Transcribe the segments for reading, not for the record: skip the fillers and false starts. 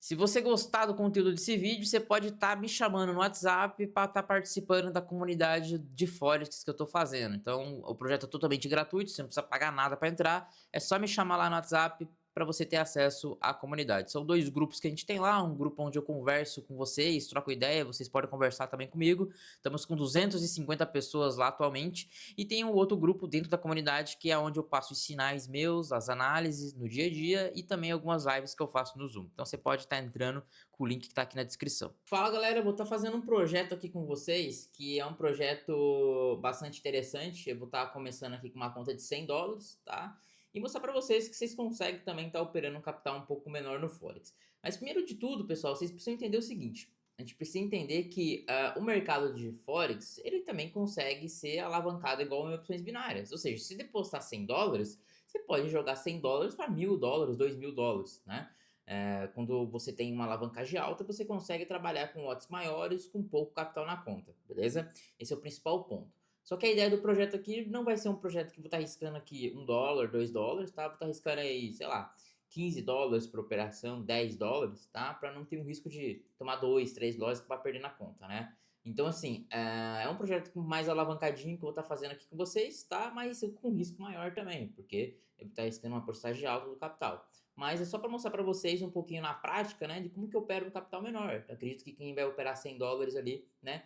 Se você gostar do conteúdo desse vídeo, você pode estar me chamando no WhatsApp para estar participando da comunidade de Forex que eu estou fazendo. Então, o projeto é totalmente gratuito, você não precisa pagar nada para entrar, é só me chamar lá no WhatsApp para você ter acesso à comunidade. São dois grupos que a gente tem lá, um grupo onde eu converso com vocês, troco ideia, vocês podem conversar também comigo. Estamos com 250 pessoas lá atualmente e tem um outro grupo dentro da comunidade que é onde eu passo os sinais meus, as análises no dia a dia e também algumas lives que eu faço no Zoom. Então você pode estar entrando com o link que está aqui na descrição. Fala galera, eu vou estar fazendo um projeto aqui com vocês, que é um projeto bastante interessante. Eu vou estar começando aqui com uma conta de $100, tá? E mostrar para vocês que vocês conseguem também estar operando um capital um pouco menor no Forex. Mas primeiro de tudo, pessoal, vocês precisam entender o seguinte. A gente precisa entender que o mercado de Forex, ele também consegue ser alavancado igual em opções binárias. Ou seja, se depositar $100, você pode jogar $100 para $1.000, $2.000, né? Quando você tem uma alavancagem alta, você consegue trabalhar com lotes maiores, com pouco capital na conta, beleza? Esse é o principal ponto. Só que a ideia do projeto aqui não vai ser um projeto que vou estar arriscando aqui $1, $2, tá? Vou estar arriscando aí, sei lá, $15 por operação, $10, tá? Para não ter um risco de tomar 2, $3 que vai perder na conta, né? Então, assim, é um projeto mais alavancadinho que eu vou estar fazendo aqui com vocês, tá? Mas com risco maior também, porque eu vou estar arriscando uma porcentagem alta do capital. Mas é só para mostrar para vocês um pouquinho na prática, né? De como que eu opero um capital menor. Eu acredito que quem vai operar $100 ali, né?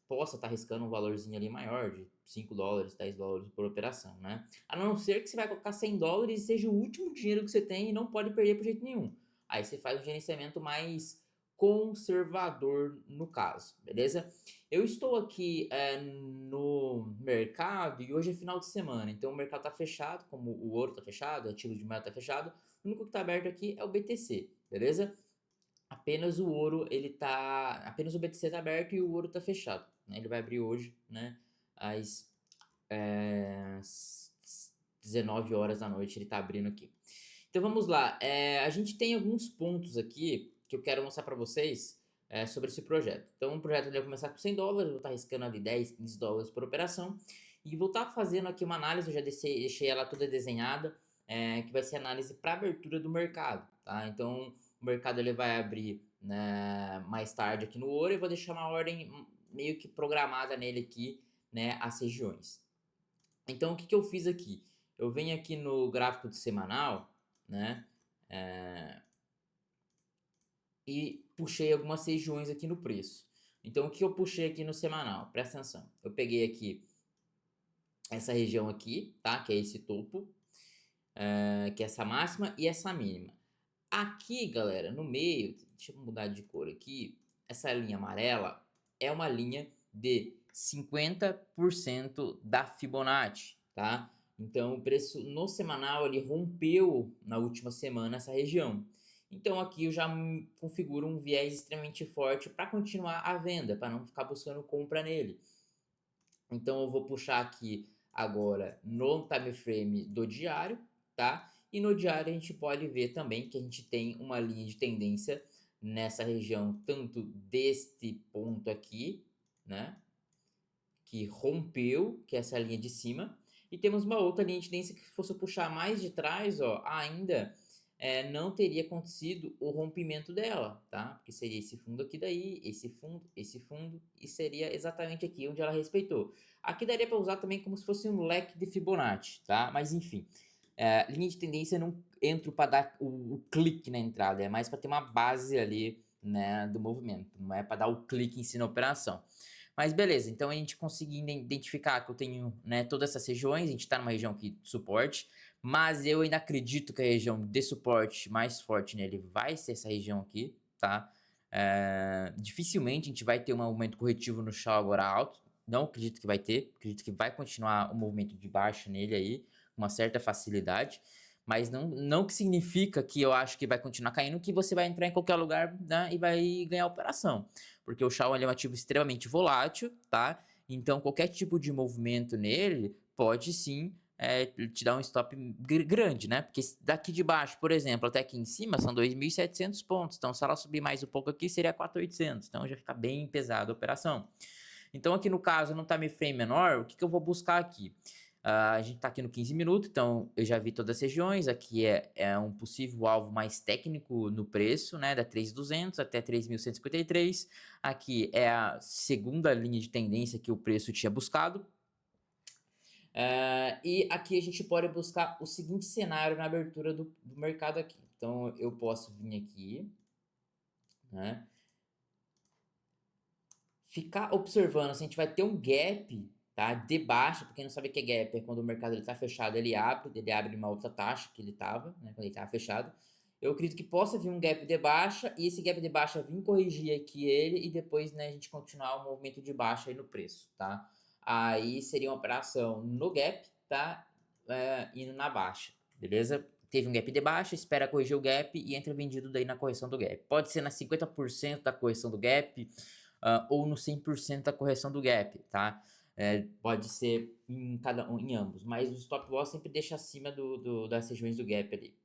Possa estar arriscando um valorzinho ali maior, de $5, $10 por operação, né? A não ser que você vai colocar $100 e seja o último dinheiro que você tem e não pode perder por jeito nenhum. Aí você faz um gerenciamento mais conservador no caso, beleza? Eu estou aqui no mercado e hoje é final de semana, então o mercado está fechado, como o ouro está fechado, o ativo de moeda está fechado, o único que está aberto aqui é o BTC, beleza? Apenas o ouro, apenas o BTC está aberto e o ouro está fechado, né? Ele vai abrir hoje, né? Às 19 horas da noite ele está abrindo aqui. Então vamos lá, a gente tem alguns pontos aqui que eu quero mostrar para vocês sobre esse projeto. Então o projeto vai começar com $100, vou estar arriscando ali 10, $15 por operação. E vou estar fazendo aqui uma análise, eu já deixei ela toda desenhada, que vai ser análise para abertura do mercado, tá? Então o mercado ele vai abrir, né, mais tarde aqui no ouro e vou deixar uma ordem meio que programada nele aqui, né, as regiões. Então o que eu fiz aqui? Eu venho aqui no gráfico de semanal, né, e puxei algumas regiões aqui no preço. Então o que eu puxei aqui no semanal? Presta atenção. Eu peguei aqui essa região aqui, tá? Que é esse topo, que é essa máxima e essa mínima. Aqui, galera, no meio, deixa eu mudar de cor aqui, essa linha amarela é uma linha de 50% da Fibonacci, tá? Então, o preço no semanal, ele rompeu na última semana essa região. Então, aqui eu já configuro um viés extremamente forte para continuar a venda, para não ficar buscando compra nele. Então, eu vou puxar aqui agora no time frame do diário, tá? E no diário a gente pode ver também que a gente tem uma linha de tendência nessa região, tanto deste ponto aqui, né? Que rompeu, que é essa linha de cima. E temos uma outra linha de tendência que, se fosse puxar mais de trás, ó, ainda não teria acontecido o rompimento dela, tá? Porque seria esse fundo aqui daí, esse fundo, e seria exatamente aqui onde ela respeitou. Aqui daria para usar também como se fosse um leque de Fibonacci, tá? Mas enfim, linha de tendência não entro para dar o clique na entrada, é mais para ter uma base ali, né, do movimento, não é para dar o clique em si na operação. Mas beleza, então a gente conseguiu identificar que eu tenho, né, todas essas regiões, a gente está numa região aqui de suporte, mas eu ainda acredito que a região de suporte mais forte nele vai ser essa região aqui, tá? Dificilmente a gente vai ter um movimento corretivo no Shell agora alto, não acredito que vai ter, acredito que vai continuar o movimento de baixa nele aí, com uma certa facilidade, mas não que significa que eu acho que vai continuar caindo, que você vai entrar em qualquer lugar, né, e vai ganhar a operação. Porque o Shell é um ativo extremamente volátil, tá? Então qualquer tipo de movimento nele pode sim te dar um stop grande, né? Porque daqui de baixo, por exemplo, até aqui em cima são 2.700 pontos. Então se ela subir mais um pouco aqui seria 4.800. Então já fica bem pesada a operação. Então aqui no caso, no time frame menor, o que eu vou buscar aqui? A gente está aqui no 15 minutos, então eu já vi todas as regiões. Aqui é um possível alvo mais técnico no preço, né? Da 3.200 até 3.153. Aqui é a segunda linha de tendência que o preço tinha buscado. E aqui a gente pode buscar o seguinte cenário na abertura do mercado aqui. Então eu posso vir aqui, né? Ficar observando se a gente vai ter um gap, tá? De baixa, porque quem não sabe o que é gap, é quando o mercado ele tá fechado, ele abre uma outra taxa que ele tava, né? Quando ele tava fechado. Eu acredito que possa vir um gap de baixa e esse gap de baixa vir corrigir aqui ele e depois, né, a gente continuar o movimento de baixa aí no preço, tá? Aí seria uma operação no gap, tá? Indo na baixa, beleza? Teve um gap de baixa, espera corrigir o gap e entra vendido daí na correção do gap. Pode ser na 50% da correção do gap, ou no 100% da correção do gap, tá? Pode ser em ambos, mas o stop loss sempre deixa acima das regiões do gap ali.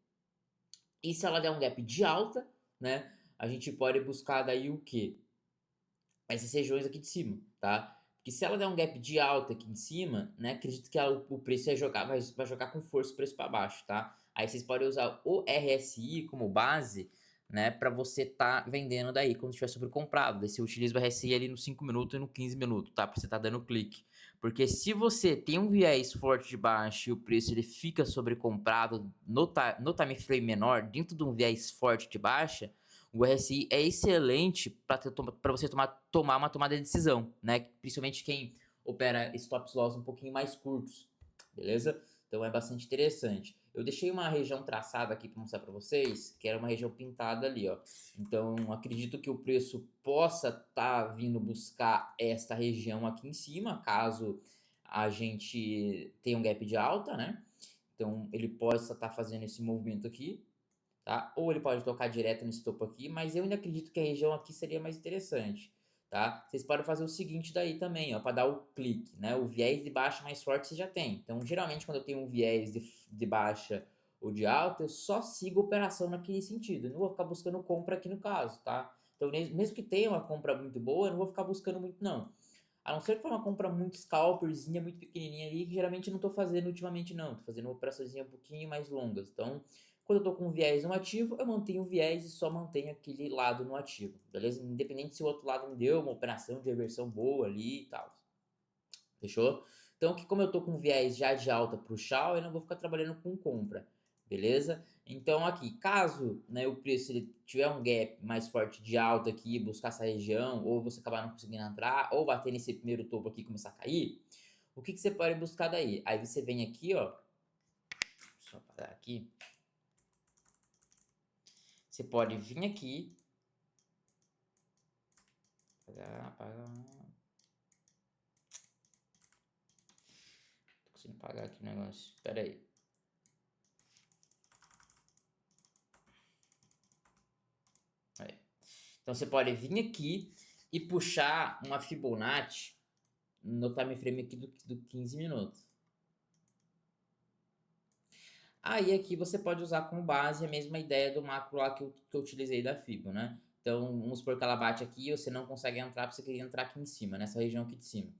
E se ela der um gap de alta, né? A gente pode buscar daí o quê? Essas regiões aqui de cima, tá? Porque se ela der um gap de alta aqui em cima, né? Acredito que o preço vai jogar com força o preço para baixo, tá? Aí vocês podem usar o RSI como base, né? Para você tá vendendo daí quando estiver sobrecomprado. Daí você utiliza o RSI ali nos 5 minutos e no 15 minutos, tá? Para você tá dando clique. Porque se você tem um viés forte de baixo e o preço ele fica sobrecomprado no time frame menor, dentro de um viés forte de baixa, o RSI é excelente para você tomar uma tomada de decisão, né? Principalmente quem opera stop loss um pouquinho mais curtos, beleza? Então é bastante interessante. Eu deixei uma região traçada aqui para mostrar para vocês, que era uma região pintada ali, ó. Então acredito que o preço possa estar vindo buscar esta região aqui em cima, caso a gente tenha um gap de alta, né? Então ele possa estar fazendo esse movimento aqui, tá? Ou ele pode tocar direto nesse topo aqui, mas eu ainda acredito que a região aqui seria mais interessante, tá? Vocês podem fazer o seguinte daí também, ó, para dar o clique, né? O viés de baixa mais forte você já tem. Então, geralmente, quando eu tenho um viés de baixa ou de alta, eu só sigo a operação naquele sentido. Eu não vou ficar buscando compra aqui no caso, tá? Então, mesmo que tenha uma compra muito boa, eu não vou ficar buscando muito, não. A não ser que for uma compra muito scalperzinha, muito pequenininha ali, que geralmente eu não tô fazendo ultimamente, não. Tô fazendo uma operaçãozinha um pouquinho mais longas. Então, quando eu tô com um viés no ativo, eu mantenho o viés e só mantenho aquele lado no ativo, beleza? Independente se o outro lado me deu uma operação de reversão boa ali e tal. Fechou? Então, que como eu tô com viés já de alta pro Shao, eu não vou ficar trabalhando com compra, beleza? Então, aqui, caso, né, o preço ele tiver um gap mais forte de alta aqui, buscar essa região, ou você acabar não conseguindo entrar, ou bater nesse primeiro topo aqui e começar a cair, o que você pode buscar daí? Aí você vem aqui, ó, deixa eu apagar aqui. Você pode vir aqui. Apagar. Tô conseguindo pagar aqui o negócio. Espera aí. Aí. Então você pode vir aqui e puxar uma Fibonacci no time frame aqui do 15 minutos. Aí aqui você pode usar como base a mesma ideia do macro lá que eu utilizei da Fibo, né? Então vamos supor que ela bate aqui e você não consegue entrar, porque você queria entrar aqui em cima, nessa região aqui de cima.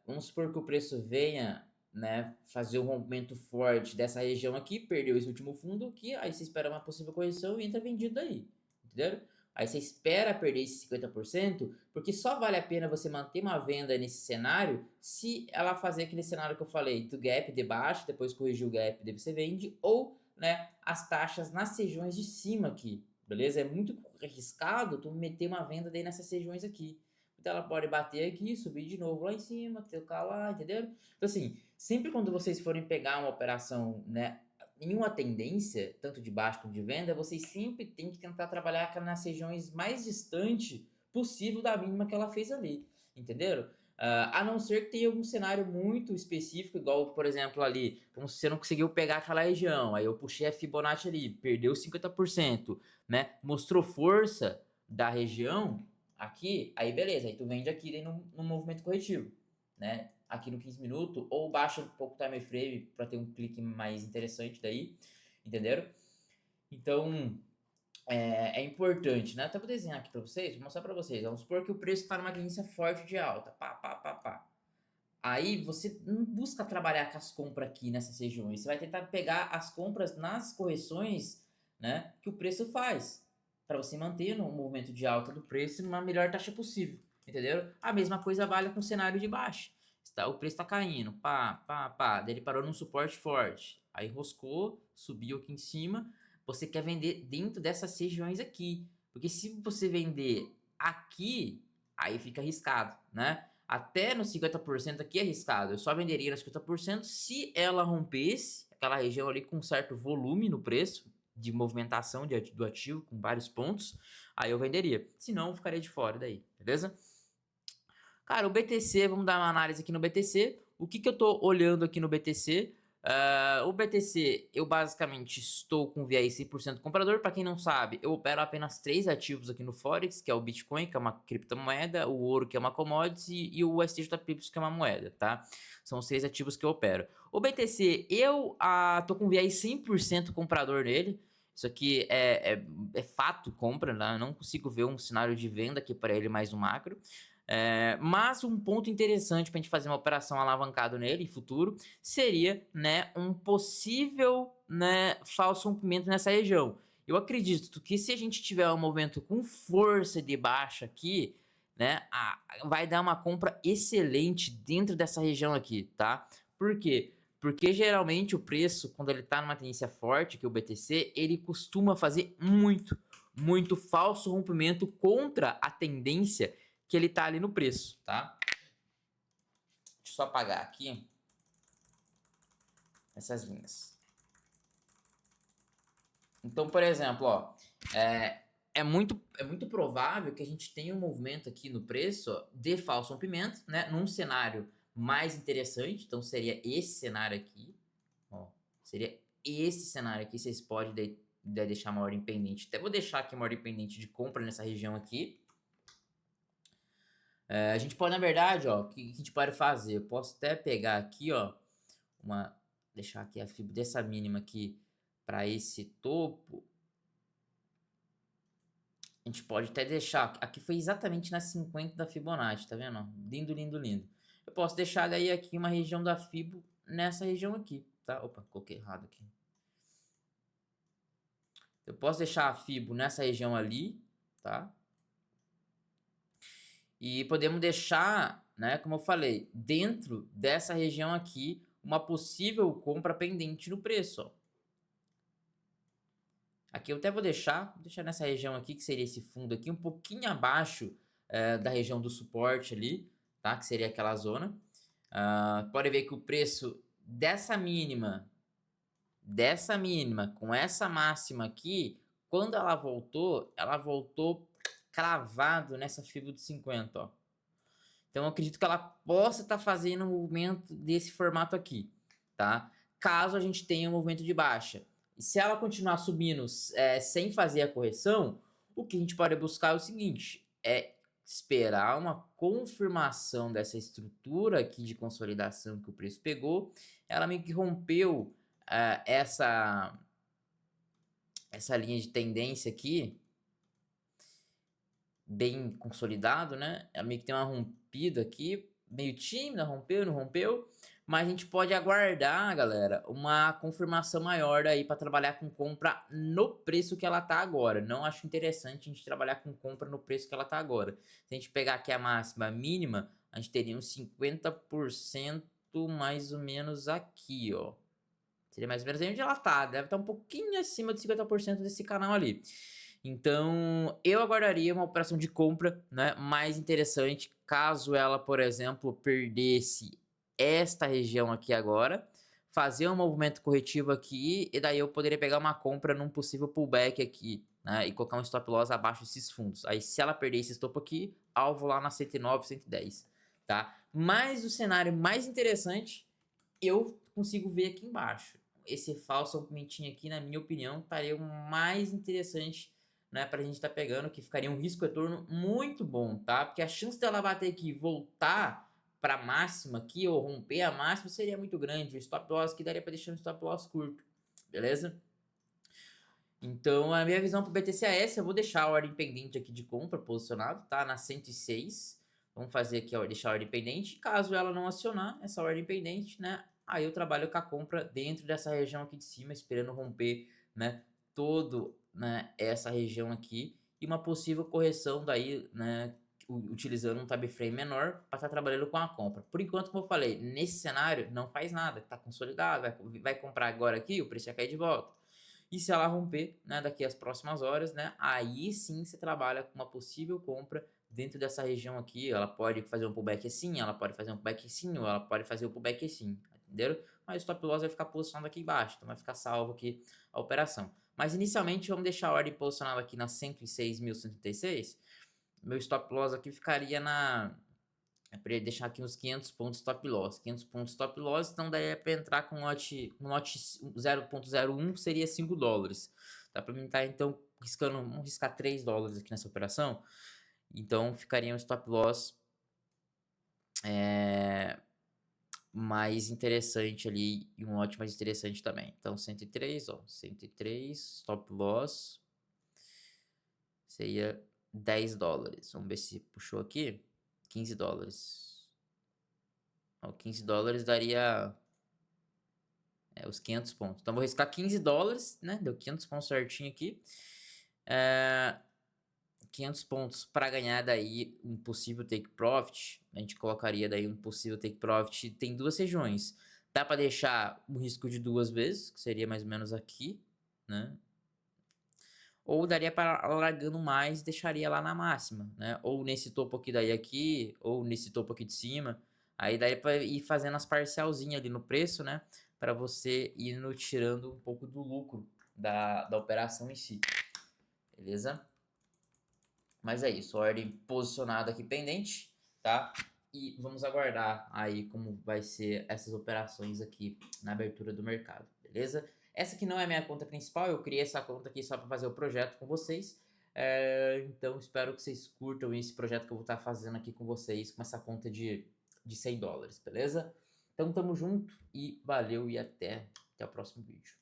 Vamos supor que o preço venha, né, fazer um rompimento forte dessa região aqui, perdeu esse último fundo aqui, aí você espera uma possível correção e entra vendido aí, entendeu? Aí você espera perder esse 50%, porque só vale a pena você manter uma venda nesse cenário se ela fazer aquele cenário que eu falei, do gap de baixo, depois corrigir o gap, daí você vende, ou, né, as taxas nas regiões de cima aqui, beleza? É muito arriscado tu meter uma venda daí nessas regiões aqui. Então ela pode bater aqui, subir de novo lá em cima, tocar lá, entendeu? Então assim, sempre quando vocês forem pegar uma operação, né, em uma tendência, tanto de baixo quanto de venda, vocês sempre têm que tentar trabalhar nas regiões mais distantes possível da mínima que ela fez ali, entenderam? A não ser que tenha algum cenário muito específico, igual, por exemplo, ali, como se você não conseguiu pegar aquela região, aí eu puxei a Fibonacci ali, perdeu 50%, né? Mostrou força da região, aqui, aí beleza, aí tu vende aqui no movimento corretivo, né? Aqui no 15 minutos, ou baixa um pouco o time frame para ter um clique mais interessante daí, entenderam? Então, é importante, né? Até vou desenhar aqui para vocês, vou mostrar para vocês. Vamos supor que o preço está numa tendência forte de alta, pá, pá, pá, pá. Aí você não busca trabalhar com as compras aqui nessas regiões, você vai tentar pegar as compras nas correções, né, que o preço faz, para você manter no movimento de alta do preço numa melhor taxa possível, entendeu? A mesma coisa vale com o cenário de baixa. O preço está caindo, pá, pá, pá, daí ele parou num suporte forte, aí roscou, subiu aqui em cima, você quer vender dentro dessas regiões aqui, porque se você vender aqui, aí fica arriscado, né? Até no 50% aqui é arriscado. Eu só venderia no 50% se ela rompesse aquela região ali com um certo volume no preço de movimentação do ativo, com vários pontos, aí eu venderia. Se não, eu ficaria de fora daí, beleza? Cara, o BTC, vamos dar uma análise aqui no BTC. O que eu tô olhando aqui no BTC? O BTC, eu basicamente estou com viés 100% comprador. Para quem não sabe, eu opero apenas 3 ativos aqui no Forex, que é o Bitcoin, que é uma criptomoeda, o ouro, que é uma commodity, e o STJPY, que é uma moeda, tá? São os 3 ativos que eu opero. O BTC, eu tô com viés 100% comprador nele. Isso aqui é fato compra, né? Eu não consigo ver um cenário de venda aqui para ele mais no macro. Mas um ponto interessante para a gente fazer uma operação alavancada nele em futuro seria, né, um possível, né, falso rompimento nessa região. Eu acredito que se a gente tiver um movimento com força de baixa aqui, né, vai dar uma compra excelente dentro dessa região aqui, tá? Por quê? Porque geralmente o preço, quando ele está numa tendência forte, que é o BTC, ele costuma fazer muito falso rompimento contra a tendência que ele tá ali no preço, tá? Deixa eu só apagar aqui essas linhas. Então, por exemplo, ó, é muito provável que a gente tenha um movimento aqui no preço ó, de falso rompimento, né? Num cenário mais interessante, então seria esse cenário aqui, ó, seria esse cenário aqui, vocês podem deixar uma ordem pendente. Até vou deixar aqui uma ordem pendente de compra nessa região aqui. A gente pode, na verdade, ó, o que a gente pode fazer? Eu posso até pegar aqui, ó, deixar aqui a fibra dessa mínima aqui para esse topo. A gente pode até deixar, aqui foi exatamente na 50 da Fibonacci, tá vendo? Lindo, lindo, lindo. Eu posso deixar daí aqui uma região da Fibo nessa região aqui, tá? Opa, coloquei errado aqui. Eu posso deixar a Fibo nessa região ali, tá? E podemos deixar, né, como eu falei, dentro dessa região aqui, uma possível compra pendente no preço, ó. Aqui eu até vou deixar nessa região aqui, que seria esse fundo aqui, um pouquinho abaixo da região do suporte ali, tá? Que seria aquela zona. Pode ver que o preço dessa mínima, com essa máxima aqui, quando ela voltou cravado nessa fibra de 50, ó. Então eu acredito que ela possa estar fazendo um movimento desse formato aqui, tá? Caso a gente tenha um movimento de baixa. E se ela continuar subindo sem fazer a correção, o que a gente pode buscar é o seguinte, é esperar uma confirmação dessa estrutura aqui de consolidação que o preço pegou. Ela meio que rompeu essa linha de tendência aqui, bem consolidado, né? Ela meio que tem uma rompida aqui, meio tímida, rompeu, não rompeu, mas a gente pode aguardar, galera, uma confirmação maior aí para trabalhar com compra no preço que ela tá agora. Não acho interessante a gente trabalhar com compra no preço que ela tá agora. Se a gente pegar aqui a máxima, a mínima, a gente teria uns 50% mais ou menos aqui, ó. Seria mais ou menos aí onde ela tá, deve estar um pouquinho acima de 50% desse canal ali. Então, eu aguardaria uma operação de compra, né, mais interessante, caso ela, por exemplo, perdesse esta região aqui agora, fazer um movimento corretivo aqui, e daí eu poderia pegar uma compra num possível pullback aqui, né, e colocar um stop loss abaixo desses fundos. Aí, se ela perder esse topo aqui, alvo lá na 109, 110, tá? Mas o cenário mais interessante, eu consigo ver aqui embaixo. Esse falso aumentinho aqui, na minha opinião, estaria o mais interessante, né, pra gente estar pegando, que ficaria um risco-retorno muito bom, tá? Porque a chance dela bater aqui e voltar pra máxima aqui, ou romper a máxima, seria muito grande. O stop loss aqui daria pra deixar um stop loss curto, beleza? Então, a minha visão pro BTC é essa. Eu vou deixar a ordem pendente aqui de compra posicionado, tá? Na 106. Vamos fazer aqui, ó, deixar a ordem pendente. Caso ela não acionar essa ordem pendente, né? Aí eu trabalho com a compra dentro dessa região aqui de cima, esperando romper, né? Todo, né? Essa região aqui e uma possível correção daí, né? Utilizando um tab frame menor para estar trabalhando com a compra. Por enquanto, como eu falei, nesse cenário não faz nada, está consolidado, vai comprar agora aqui, o preço vai cair de volta. E se ela romper, né, daqui às próximas horas, né, aí sim você trabalha com uma possível compra dentro dessa região aqui. Ela pode fazer um pullback assim, ela pode fazer um pullback assim, ou ela pode fazer um pullback assim, entenderam? Mas o stop loss vai ficar posicionado aqui embaixo, então vai ficar salvo aqui a operação. Mas inicialmente vamos deixar a ordem posicionada aqui na 106.136. Meu stop loss aqui ficaria na... É para deixar aqui uns 500 pontos stop loss. 500 pontos stop loss, então daí é para entrar com um lote 0.01, seria 5 dólares. Dá para mim estar então riscando, vamos riscar 3 dólares aqui nessa operação. Então ficaria um stop loss mais interessante ali e um lote mais interessante também. Então 103, ó, 103 stop loss seria 10 dólares. Vamos ver se puxou aqui. 15 dólares. Ó, 15 dólares daria os 500 pontos. Então vou riscar 15 dólares, né? Deu 500 pontos certinho aqui. 500 pontos para ganhar daí um possível take profit. A gente colocaria daí um possível take profit. Tem duas regiões. Dá para deixar um risco de 2 vezes, que seria mais ou menos aqui, né? Ou daria para alargando mais, deixaria lá na máxima, né? Ou nesse topo aqui daí aqui, ou nesse topo aqui de cima. Aí daí para ir fazendo as parcialzinhas ali no preço, né? Para você ir tirando um pouco do lucro da operação em si. Beleza? Mas é isso, ordem posicionada aqui pendente, tá? E vamos aguardar aí como vai ser essas operações aqui na abertura do mercado, beleza? Essa aqui não é minha conta principal, eu criei essa conta aqui só para fazer o projeto com vocês. Então espero que vocês curtam esse projeto que eu vou estar fazendo aqui com vocês, com essa conta de 100 dólares, beleza? Então tamo junto e valeu e até o próximo vídeo.